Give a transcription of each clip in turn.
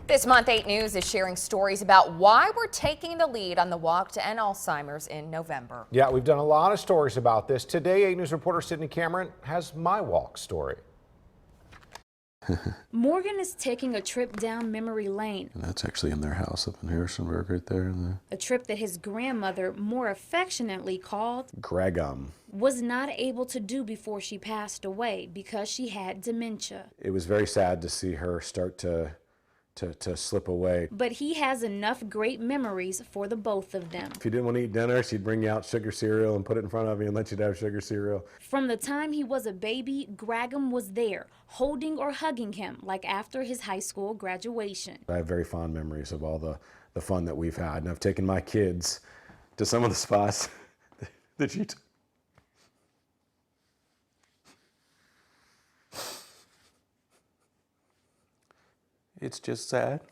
This month, 8 News is sharing stories about why we're taking the lead on the walk to end Alzheimer's in November. Yeah, we've done a lot of stories about this. Today, 8 News reporter Sydney Cameron has my walk story. Morgan is taking a trip down memory lane. And that's actually in their house up in Harrisonburg right there. A trip that his grandmother, more affectionately called Gregum. was not able to do before she passed away because she had dementia. It was very sad to see her start to slip away. But he has enough great memories for the both of them. If you didn't want to eat dinner, she'd bring you out sugar cereal and put it in front of you and let you have sugar cereal. From the time he was a baby, Gregum was there, holding or hugging him like after his high school graduation. I have very fond memories of all the fun that we've had, and I've taken my kids to some of the spots that she took. It's just sad.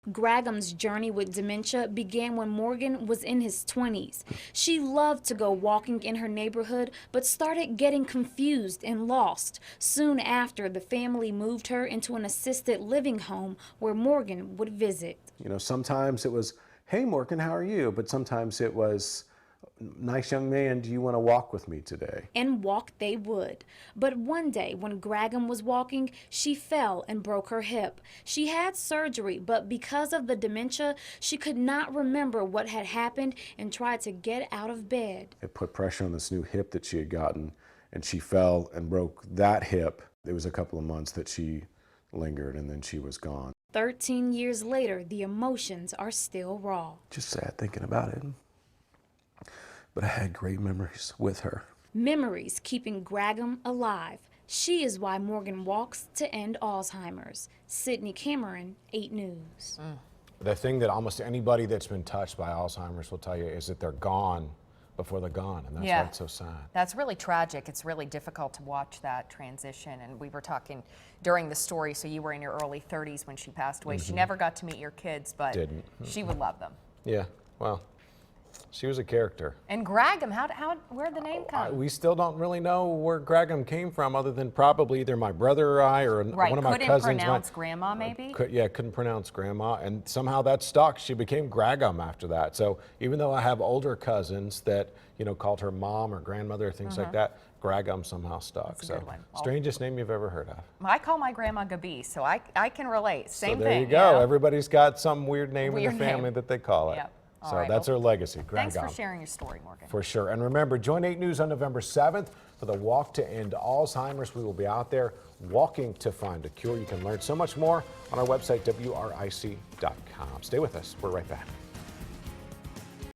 Gregum's journey with dementia began when Morgan was in his 20s. She loved to go walking in her neighborhood, but started getting confused and lost. Soon after, the family moved her into an assisted living home where Morgan would visit. You know, sometimes it was, "Hey Morgan, how are you?" But sometimes it was, "Nice young man, do you want to walk with me today?" And walk they would. But one day when Gregum was walking, she fell and broke her hip. She had surgery, but because of the dementia, she could not remember what had happened and tried to get out of bed. It put pressure on this new hip that she had gotten, and she fell and broke that hip. It was a couple of months that she lingered, and then she was gone. 13 years later, the emotions are still raw. Just sad thinking about it. But I had great memories with her. Memories keeping Gregum alive. She is why Morgan walks to end Alzheimer's. Sydney Cameron, 8 News. The thing that almost anybody that's been touched by Alzheimer's will tell you is that they're gone before they're gone, and that's why it's so sad. That's really tragic. It's really difficult to watch that transition. And we were talking during the story, so you were in your early 30s when she passed away. She never got to meet your kids, but she would love them. Yeah, well, she was a character. And Gregum, where'd the name come? We still don't really know where Gregum came from, other than probably either my brother or I or one of my cousins. Couldn't pronounce grandma, maybe? Couldn't pronounce grandma, and somehow that stuck. She became Gregum after that. So even though I have older cousins that, you know, called her mom or grandmother or things like that, Gregum somehow stuck. That's a good one. Strangest name you've ever heard of. I call my grandma Gabi, so I can relate. Same thing. So there you go. Everybody's got some weird name in the family that they call it. Yep. So that's her legacy, Gregum. Thanks for sharing your story, Morgan. For sure. And remember, join 8 News on November 7th for the Walk to End Alzheimer's. We will be out there walking to find a cure. You can learn so much more on our website, WRIC.com. Stay with us. We're right back.